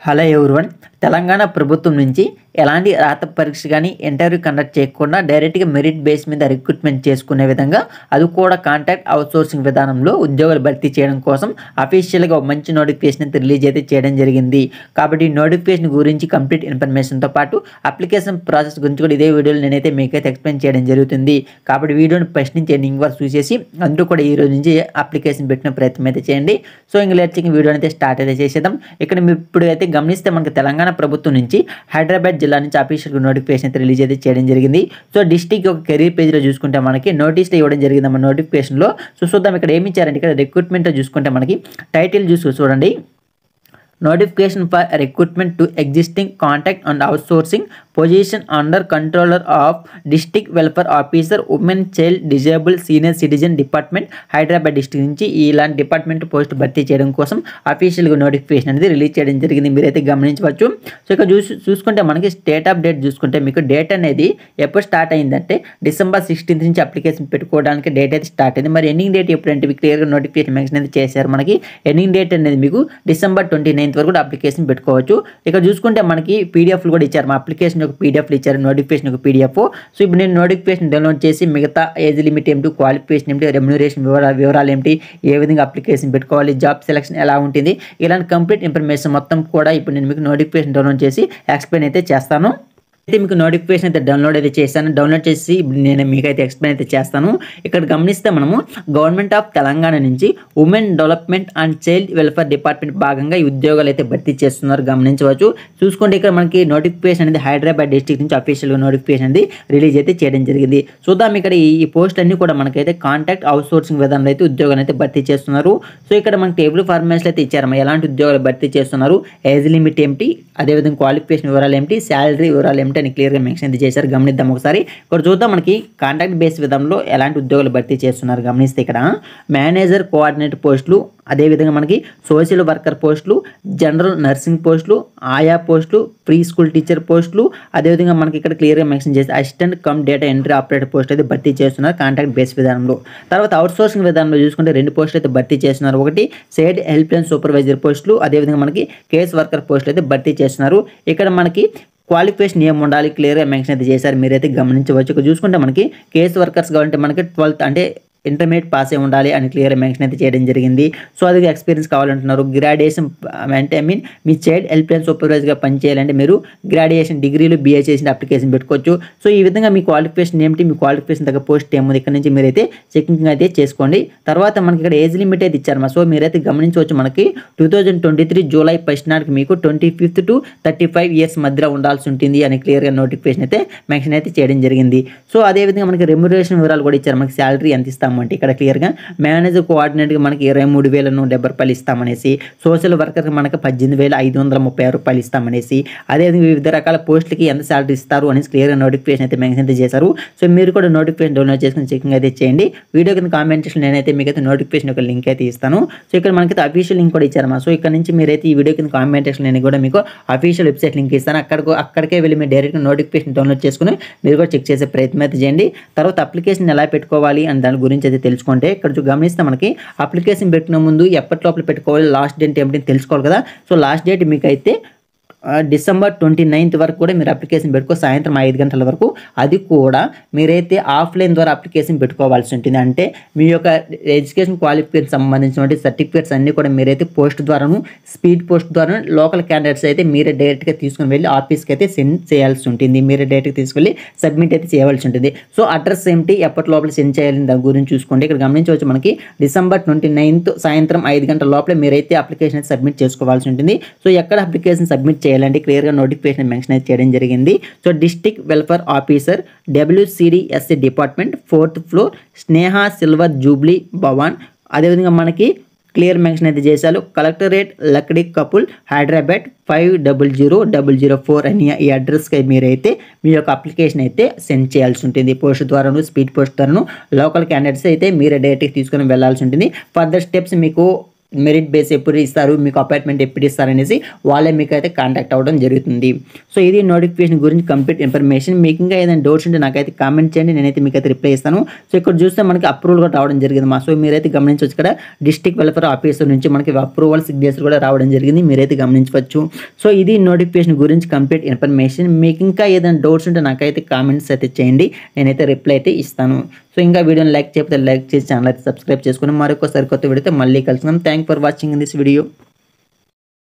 Hello everyone. Telangana ప్రభుత్వం నుంచి ఎలాంటి రాత పరీక్ష కానీ ఇంటర్వ్యూ కండక్ట్ చేయకుండా డైరెక్ట్గా మెరిట్ బేస్ మీద రిక్రూట్మెంట్ చేసుకునే విధంగా అది కూడా కాంట్రాక్ట్ అవుట్సోర్సింగ్ విధానంలో ఉద్యోగాలు భర్తీ చేయడం కోసం అఫీషియల్గా ఒక మంచి నోటిఫికేషన్ అయితే రిలీజ్ అయితే చేయడం జరిగింది. కాబట్టి ఈ నోటిఫికేషన్ గురించి కంప్లీట్ ఇన్ఫర్మేషన్తో పాటు అప్లికేషన్ ప్రాసెస్ గురించి కూడా ఇదే వీడియోలో నేనైతే మీకైతే ఎక్స్ప్లెయిన్ చేయడం జరుగుతుంది. కాబట్టి వీడియోని ఫస్ట్ నుంచి ఎండింగ్ వరకు చూసేసి అందరూ కూడా ఈ రోజు నుంచి అప్లికేషన్ పెట్టిన ప్రయత్నం అయితే చేయండి. సో ఇంకా లేట్ చేయకుండా వీడియో అయితే స్టార్ట్ అయితే చేసేద్దాం. ఇక్కడ మీరు ఇప్పుడు అయితే గమనిస్తే మనకి తెలంగాణ ప్రభుత్వం నుంచి హైదరాబాద్ జిల్లా నుంచి అఫీషియల్ నోటిఫికేషన్ అయితే రిలీజ్ అయితే చేయడం జరిగింది. సో డిస్ట్రిక్ట్ ఒక కెరీర్ పేజ్లో చూసుకుంటే మనకి నోటీస్లో ఇవ్వడం జరిగింది మన నోటిఫికేషన్లో. సో చూద్దాం ఇక్కడ ఏమి ఇచ్చారంటే ఇక్కడ రిక్రూట్మెంట్ చూసుకుంటే మనకి టైటిల్ చూడండి, notification for recruitment to existing contract and outsourcing position under controller of district welfare officer women child disable senior citizen department Hyderabad district నుంచి ఇలాంటి డిపార్ట్మెంట్ పోస్ట్ భర్తీ చేయడం కోసం అఫీషియల్గా నోటిఫికేషన్ అనేది రిలీజ్ చేయడం జరిగింది. మీరైతే గమనించవచ్చు. సో ఇక్కడ చూసుకుంటే మనకి స్టేట్ ఆఫ్ డేట్ చూసుకుంటే మీకు డేట్ అనేది ఎప్పుడు స్టార్ట్ అయిందంటే December 16 నుంచి అప్లికేషన్ పెట్టుకోవడానికి డేట్ అయితే స్టార్ట్ అయింది. మరి ఎండింగ్ డేట్ ఎప్పుడంటే మీకు క్లియర్గా నోటిఫికేషన్ మెన్షన్ అయితే చేశారు. మనకి ఎండింగ్ డేట్ అనేది మీకు December 29 వరకు కూడా అప్లికేషన్ పెట్టుకోవచ్చు. ఇక్కడ చూసుకుంటే మనకి పీడిఎఫ్లు కూడా ఇచ్చారు. మా అప్లికేషన్ ఒక పీడిఎఫ్లు ఇచ్చారు, నోటిఫికేషన్ ఒక పీడిఎఫ్. సో ఇప్పుడు నేను నోటిఫికేషన్ డౌన్లోడ్ చేసి మిగతా ఏజ్ లిమిట్ ఏమిటి, క్వాలిఫికేషన్ ఏమిటి, రెమ్యునరేషన్ వివరాలు ఏమిటి, ఏ విధంగా అప్లికేషన్ పెట్టుకోవాలి, జాబ్ సెలక్షన్ ఎలా ఉంటుంది, ఇలాంటి కంప్లీట్ ఇన్ఫర్మేషన్ మొత్తం కూడా ఇప్పుడు నేను మీకు నోటిఫికేషన్ డౌన్లోడ్ చేసి ఎక్స్ప్లెయిన్ అయితే చేస్తాను. అయితే మీకు నోటిఫికేషన్ అయితే డౌన్లోడ్ అయితే చేశాను. డౌన్లోడ్ చేసి నేను మీకైతే ఎక్స్ప్లెయిన్ అయితే చేస్తాను. ఇక్కడ గమనిస్తే మనము గవర్నమెంట్ ఆఫ్ తెలంగాణ నుంచి women development and child welfare department భాగంగా ఈ ఉద్యోగాలు అయితే భర్తీ చేస్తున్నారు, గమనించవచ్చు. చూసుకుంటే ఇక్కడ మనకి నోటిఫికేషన్ అనేది హైదరాబాద్ డిస్ట్రిక్ట్ నుంచి అఫీషియల్గా నోటిఫికేషన్ అనేది రిలీజ్ అయితే చేయడం జరిగింది. చూద్దాం ఇక్కడ ఈ పోస్ట్ అన్ని కూడా మనకైతే కాంట్రాక్ట్ అవుట్సోర్సింగ్ విధానంలో అయితే ఉద్యోగాలు అయితే భర్తీ చేస్తున్నారు. సో ఇక్కడ మనకి టేబుల్ ఫార్మాట్స్ అయితే ఇచ్చారు, ఎలాంటి ఉద్యోగాలు భర్తీ చేస్తున్నారు, ఏజ్ లిమిట్ ఏమిటి, అదేవిధంగా క్వాలిఫికేషన్ వివరాలు ఏమిటి, శాలరీ వివరాలు ఏమిటి అని క్లియర్గా మెన్షన్ అయితే చేశారు. గమనిద్దాం ఒకసారి. ఇక్కడ చూద్దాం మనకి కాంట్రాక్ట్ బేస్ విధానంలో ఎలాంటి ఉద్యోగాలు భర్తీ చేస్తున్నారు. గమనిస్తే ఇక్కడ మేనేజర్ కోఆర్డినేటర్ పోస్టులు, అదేవిధంగా మనకి సోషల్ వర్కర్ పోస్టులు, జనరల్ నర్సింగ్ పోస్టులు, ఆయా పోస్టులు, ప్రీ స్కూల్ టీచర్ పోస్టులు, అదేవిధంగా మనకి ఇక్కడ క్లియర్గా మెన్షన్ చేసి assistant cum data entry operator post అయితే భర్తీ చేస్తున్నారు కాంట్రాక్ట్ బేస్ విధానంలో. తర్వాత అవుట్సోర్సింగ్ విధానంలో చూసుకుంటే 2 పోస్టులు అయితే భర్తీ చేస్తున్నారు. ఒకటి సైడ్ హెల్ప్ లైన్ సూపర్వైజర్ పోస్టులు, అదేవిధంగా మనకి కేస్ వర్కర్ పోస్టులు అయితే భర్తీ చేస్తున్నారు. ఇక్కడ మనకి క్వాలిఫికేషన్ ఏం ఉండాలి క్లియర్గా మెన్షన్ అయితే చేశారు, మీరైతే గమనించవచ్చు. ఇక్కడ చూసుకుంటే మనకి కేస్ వర్కర్స్ కావాలంటే మనకి 12th అంటే ఇంటర్మీడియట్ పాస్ అయి ఉండాలి అని క్లియర్ మెన్షన్ అయితే చేయడం జరిగింది. సో అది ఎక్స్పీరియన్స్ కావాలంటున్నారు. గ్రాడ్యుయేషన్ అంటే మీ చైల్డ్ హెల్ప్ లైన్ సూపర్వైజర్గా పనిచేయాలంటే మీరు గ్రాడ్యుయేషన్ డిగ్రీలు BA చేసిన అప్లికేషన్ పెట్టుకోవచ్చు. సో ఈ విధంగా మీ క్వాలిఫికేషన్ ఏమిటి, మీ క్వాలిఫికేషన్ తగ్గ పోస్ట్ ఏముంది ఇక్కడ నుంచి మీరైతే చెకింగ్ అయితే చేసుకోండి. తర్వాత మనకి ఇక్కడ ఏజ్ లిమిట్ అయితే ఇచ్చారు. సో మీరైతే గమనించవచ్చు. మనకి 2023 జూలై 1 నాటికి మీకు 25 to 35 ఇయర్స్ మధ్యలో ఉండాల్సి ఉంటుంది అని క్లియర్గా నోటిఫికేషన్ అయితే మెన్షన్ అయితే చేయడం జరిగింది. సో అదేవిధంగా మనకి రెమ్యునరేషన్ వివరాలు కూడా ఇచ్చారు. మనకి శాలరీ ఎంత ఇస్తాము అంటే ఇక్కడ క్లియర్గా మేనేజర్ కోఆర్డినేటర్కి మనకి 23,170 రూపాయలు ఇస్తామనేసి, సోషల్ వర్కర్కి మనకి 18,536 రూపాయలు ఇస్తామనేసి, అదేవిధంగా వివిధ రకాల పోస్టులకి ఎంత శాలరీ ఇస్తారు అనేసి క్లియర్గా నోటిఫికేషన్ అయితే మెన్షన్ అయితే చేశారు. సో మీరు కూడా నోటిఫికేషన్ డౌన్లోడ్ చేసుకుని చెకింగ్ అయితే చేయండి. వీడియో కింద కామెంట్ సెక్షన్ నేనైతే మీకైతే నోటిఫికేషన్ యొక్క లింక్ అయితే ఇస్తాను. సో ఇక్కడ మనకైతే అఫీషియల్ లింక్ కూడా ఇచ్చారు. సో ఇక్కడ నుంచి మీరైతే ఈ వీడియో కింద కామెంట్ సెక్షన్ నేను కూడా మీకు అఫీషియల్ వెబ్సైట్ లింక్ ఇస్తాను. అక్కడికే వెళ్ళి మీరు డైరెక్ట్గా నోటిఫికేషన్ డౌన్లోడ్ చేసుకుని మీరు కూడా చెక్ చేసే ప్రయత్నం అయితే చేయండి. తర్వాత అప్లికేషన్ ఎలా పెట్టుకోవాలి అని దాని గురించి అయితే తెలుసుకుంటే ఇక్కడ గమనిస్తే మనకి అప్లికేషన్ పెట్టిన ముందు ఎప్పటి లోపల పెట్టుకోవాలి, లాస్ట్ డేట్ ఏమిటి తెలుసుకోవాలి కదా. సో లాస్ట్ డేట్ మీకు అయితే December 29 వరకు కూడా మీరు అప్లికేషన్ పెట్టుకో, సాయంత్రం 5 గంటల వరకు. అది కూడా మీరైతే ఆఫ్లైన్ ద్వారా అప్లికేషన్ పెట్టుకోవాల్సి ఉంటుంది. అంటే మీ యొక్క ఎడ్యుకేషన్ క్వాలిఫికేషన్ సంబంధించిన సర్టిఫికేట్స్ అన్నీ కూడా మీరైతే పోస్ట్ ద్వారాను, స్పీడ్ పోస్ట్ ద్వారా లోకల్ క్యాండిడేట్స్ అయితే మీరే డైరెక్ట్గా తీసుకుని వెళ్ళి ఆఫీస్కి అయితే సెండ్ చేయాల్సి ఉంటుంది. మీరే డైరెక్ట్గా తీసుకెళ్ళి సబ్మిట్ అయితే చేయవలసి ఉంటుంది. సో అడ్రస్ ఏమిటి, ఎప్పటి లోపల సెండ్ చేయాలని దాని గురించి చూసుకోండి. ఇక్కడ గమనించవచ్చు మనకి December 29 సాయంత్రం 5 గంటల లోపల మీరైతే అప్లికేషన్ అయితే సబ్మిట్ చేసుకోవాల్సి ఉంటుంది. సో ఎక్కడ అప్లికేషన్ సబ్మిట్ చేయాలంటే క్లియర్గా నోటిఫికేషన్ మెన్షన్ అయితే చేయడం జరిగింది. So district welfare officer WCDSC department 4th floor స్నేహ సిల్వర్ జూబ్లీ భవన్, అదేవిధంగా మనకి క్లియర్ మెన్షన్ అయితే చేశారు. కలెక్టరేట్ లక్డీ కపుల్ హైదరాబాద్ 500004 అని ఈ అడ్రస్కి మీరైతే మీ యొక్క అప్లికేషన్ అయితే సెండ్ చేయాల్సి ఉంటుంది. పోస్ట్ ద్వారాను, స్పీడ్ పోస్ట్ ద్వారాను లోకల్ క్యాండిడేట్స్ అయితే మీరే డైరెక్ట్గా తీసుకొని వెళ్ళాల్సి ఉంటుంది. ఫర్దర్ స్టెప్స్ మీకు మెరిట్ బేస్ ఎప్పుడు ఇస్తారు, మీకు అపాయింట్మెంట్ ఎప్పుడు ఇస్తారు అనేసి వాళ్ళే మీకు అయితే కాంటాక్ట్ అవ్వడం జరుగుతుంది. సో ఇది నోటిఫికేషన్ గురించి కంప్లీట్ ఇన్ఫర్మేషన్. మీకు ఇంకా ఏదైనా డౌట్స్ ఉంటే నాకైతే కామెంట్ చేయండి, నేనైతే మీకు అయితే రిప్లై ఇస్తాను. సో ఇక్కడ చూస్తే మనకి అప్రూవల్ కూడా రావడం జరిగింది మా. సో మీరైతే గమనించవచ్చు, ఇక్కడ డిస్ట్రిక్ట్ వెల్ఫేర్ ఆఫీసర్ నుంచి మనకి అప్రూవల్ సిగ్నేచర్ కూడా రావడం జరిగింది, మీరైతే గమనించవచ్చు. సో ఇది నోటిఫికేషన్ గురించి కంప్లీట్ ఇన్ఫర్మేషన్. మీకు ఇంకా ఏదైనా డౌట్స్ ఉంటే నాకైతే కామెంట్స్ అయితే చేయండి, నేనైతే రిప్లై అయితే ఇస్తాను. సో ఇంకా వీడియోని లైక్ చేయకపోతే లైక్ చేసి ఛానల్ అయితే సబ్స్క్రైబ్ చేసుకుని మరొక సరికొత్త వీడియోతో మళ్ళీ కలుసుకుందాం. Thank for watching in this video.